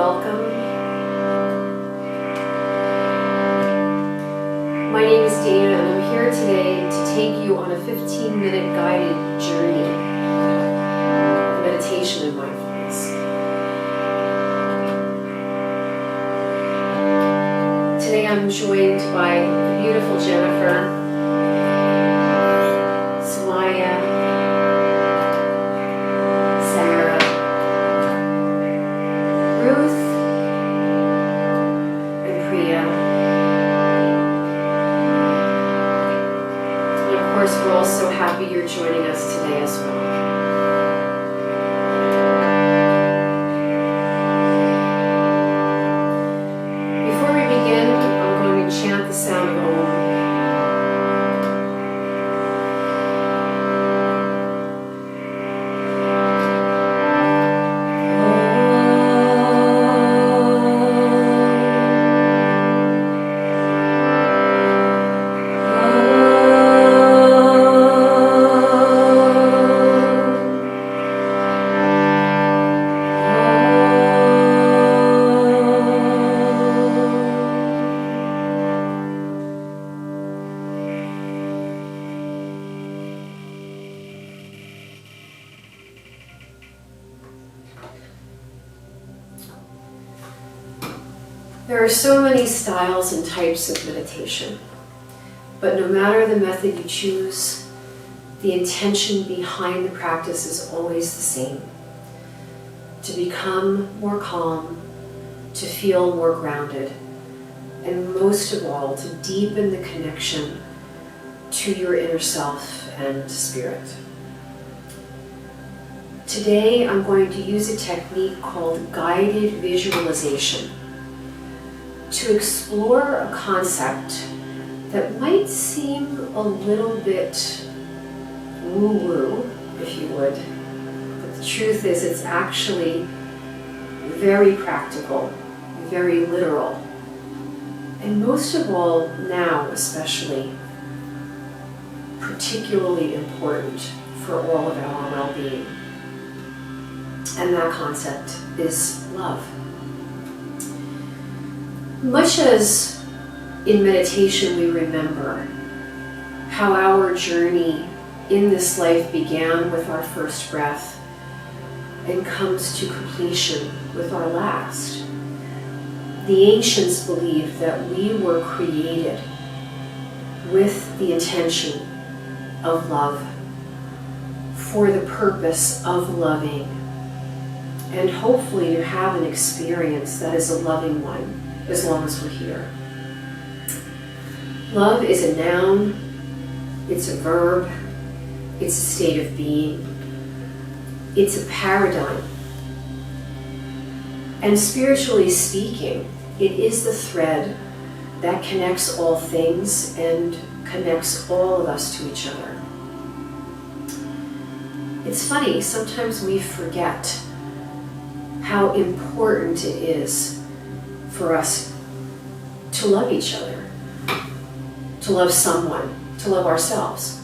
welcome. My name is Dana and I'm here today to take you on a 15-minute guided journey of meditation and mindfulness. Today I'm joined by the beautiful Jennifer, Sumaya, Sarah, Ruth, and Priya. And of course, we're all so happy you're joining us today as well. Before we begin, I'm going to chant the sound of Om. There are so many styles and types of meditation, but no matter the method you choose, the intention behind the practice is always the same: to become more calm, to feel more grounded, and most of all, to deepen the connection to your inner self and spirit. Today, I'm going to use a technique called guided visualization to explore a concept that might seem a little bit woo-woo, if you would, but the truth is it's actually very practical, very literal, and most of all now especially, particularly important for all of our well-being. And that concept is love. Much as in meditation we remember how our journey in this life began with our first breath and comes to completion with our last, the ancients believed that we were created with the intention of love, for the purpose of loving, and hopefully to have an experience that is a loving one as long as we're here. Love is a noun, it's a verb, it's a state of being, it's a paradigm. And spiritually speaking, it is the thread that connects all things and connects all of us to each other. It's funny, sometimes we forget how important it is for us to love each other, to love someone, to love ourselves.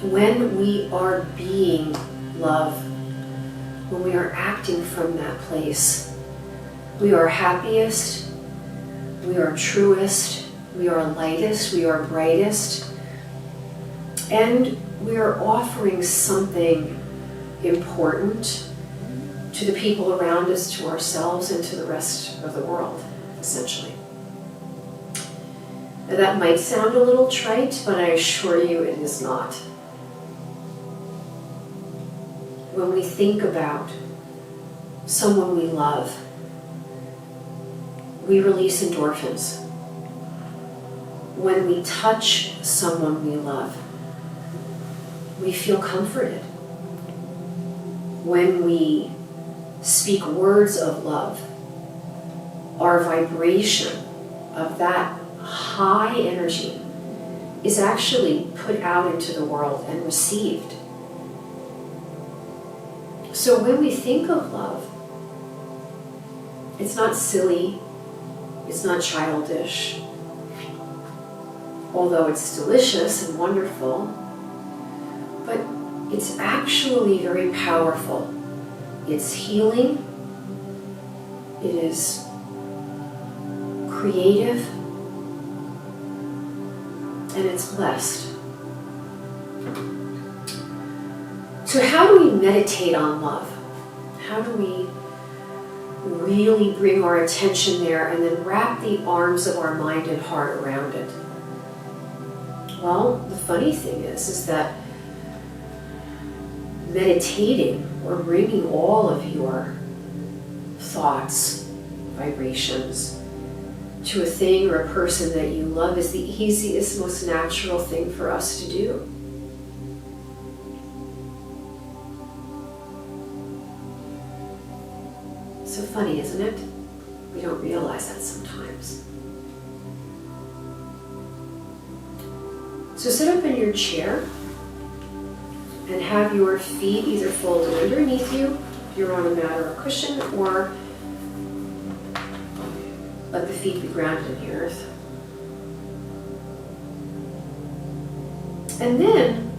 When we are being love, when we are acting from that place, we are happiest, we are truest, we are lightest, we are brightest, and we are offering something important to the people around us, to ourselves, and to the rest of the world, essentially. Now that might sound a little trite, but I assure you it is not. When we think about someone we love, we release endorphins. When we touch someone we love, we feel comforted. When we speak words of love, our vibration of that high energy is actually put out into the world and received. So when we think of love, it's not silly, it's not childish, although it's delicious and wonderful, but it's actually very powerful. It's healing, It is creative, and it's blessed. So how do we meditate on love? How do we really bring our attention there and then wrap the arms of our mind and heart around it? Well, the funny thing is that meditating or bringing all of your thoughts, vibrations, to a thing or a person that you love is the easiest, most natural thing for us to do. So funny, isn't it? We don't realize that sometimes. So sit up in your chair and have your feet either folded underneath you, if you're on a mat or a cushion, or let the feet be grounded in the earth. And then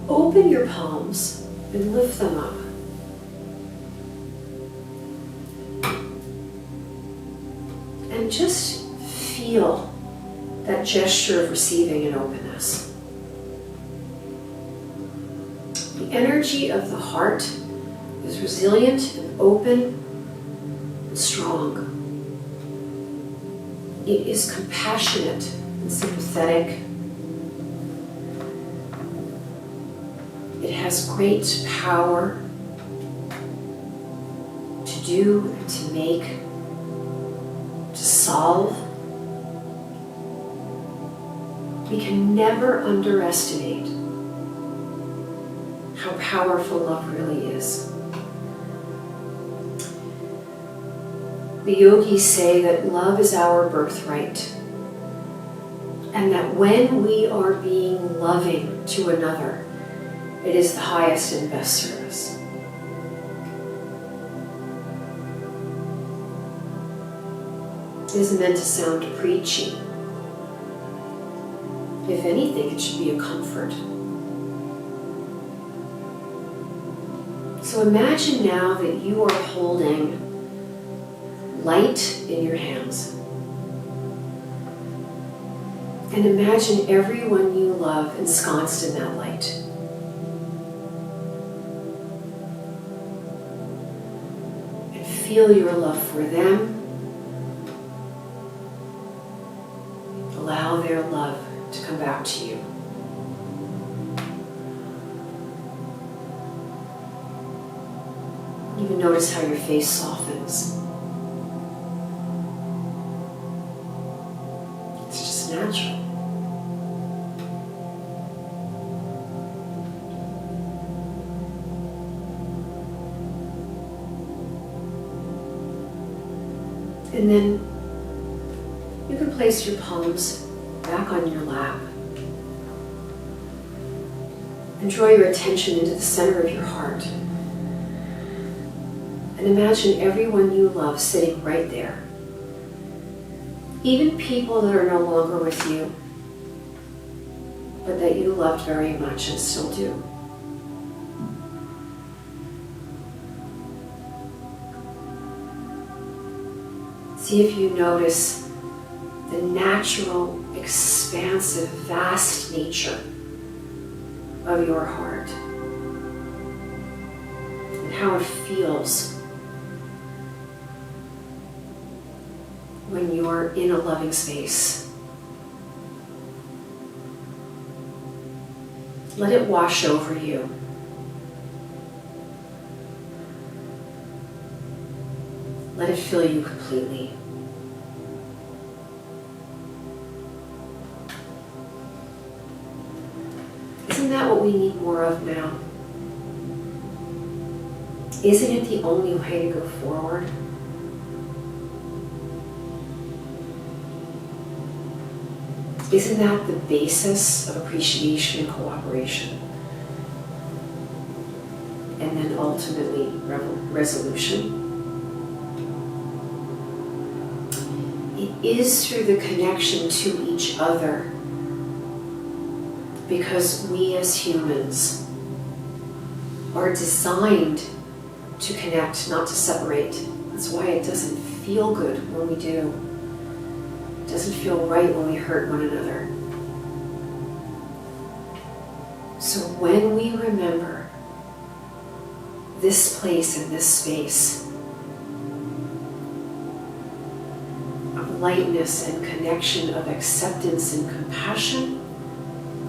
open your palms and lift them up. And just feel that gesture of receiving and openness. The energy of the heart is resilient and open and strong. It is compassionate and sympathetic. It has great power to do and to make, to solve. We can never underestimate how powerful love really is. The yogis say that love is our birthright, and that when we are being loving to another, it is the highest and best service. It isn't meant to sound preachy. If anything, it should be a comfort. So imagine now that you are holding light in your hands. And imagine everyone you love ensconced in that light. And feel your love for them. Allow their love to come back to you. Even notice how your face softens. It's just natural. And then you can place your palms back on your lap and draw your attention into the center of your heart. And imagine everyone you love sitting right there. Even people that are no longer with you, but that you loved very much and still do. See if you notice the natural, expansive, vast nature of your heart and how it feels when you're in a loving space. Let it wash over you. Let it fill you completely. Isn't that what we need more of now? Isn't it the only way to go forward? Isn't that the basis of appreciation and cooperation? And then ultimately resolution? It is through the connection to each other, because we as humans are designed to connect, not to separate. That's why it doesn't feel good when we do. It doesn't feel right when we hurt one another. So when we remember this place and this space of lightness and connection, of acceptance and compassion,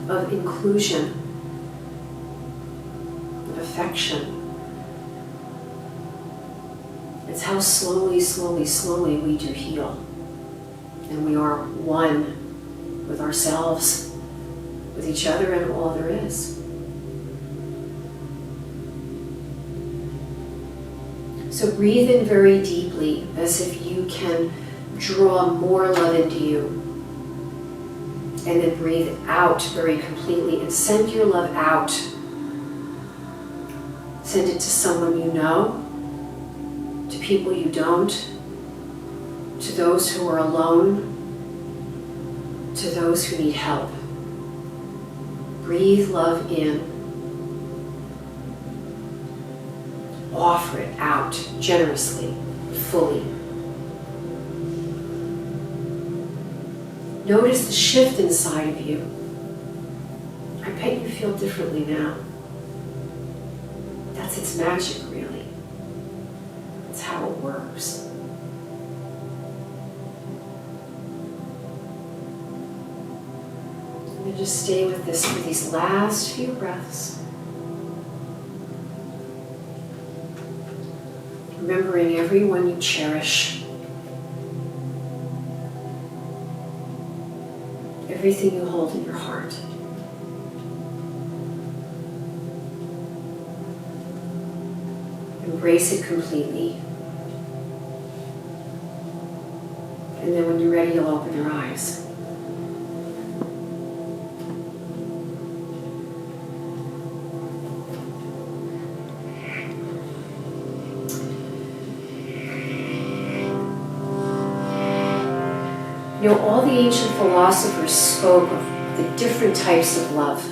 of inclusion, of affection, it's how slowly, slowly, slowly we do heal. And we are one with ourselves, with each other, and all there is. So breathe in very deeply, as if you can draw more love into you. And then breathe out very completely and send your love out. Send it to someone you know, to people you don't, to those who are alone, to those who need help. Breathe love in. Offer it out generously, fully. Notice the shift inside of you. I bet you feel differently now. That's its magic, really. That's how it works. And just stay with this for these last few breaths. Remembering everyone you cherish. Everything you hold in your heart. Embrace it completely. And then when you're ready, you'll open your eyes. You know, all the ancient philosophers spoke of the different types of love.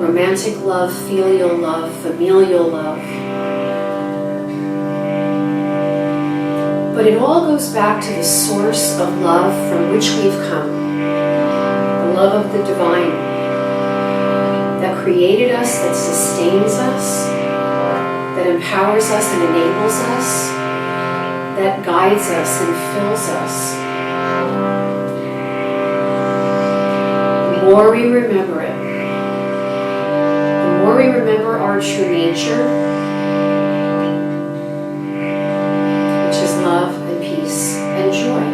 Romantic love, filial love, familial love. But it all goes back to the source of love from which we've come. The love of the divine that created us, that sustains us, that empowers us and enables us, that guides us and fills us. The more we remember it, the more we remember our true nature, which is love and peace and joy.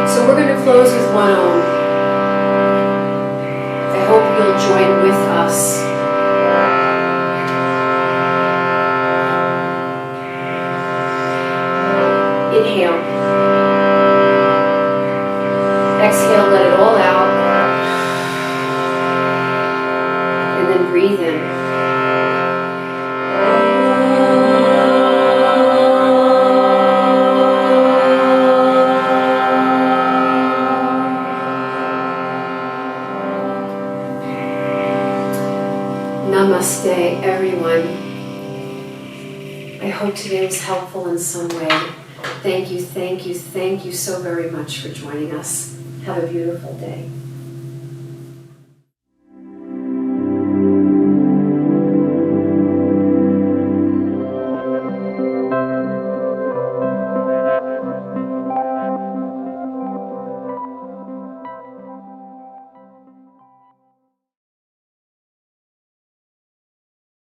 So we're going to close with one Om. I hope you'll join with us. Inhale. Exhale, let it all out. And then breathe in. Namaste, everyone. I hope today was helpful in some way. Thank you so very much for joining us. Have a beautiful day.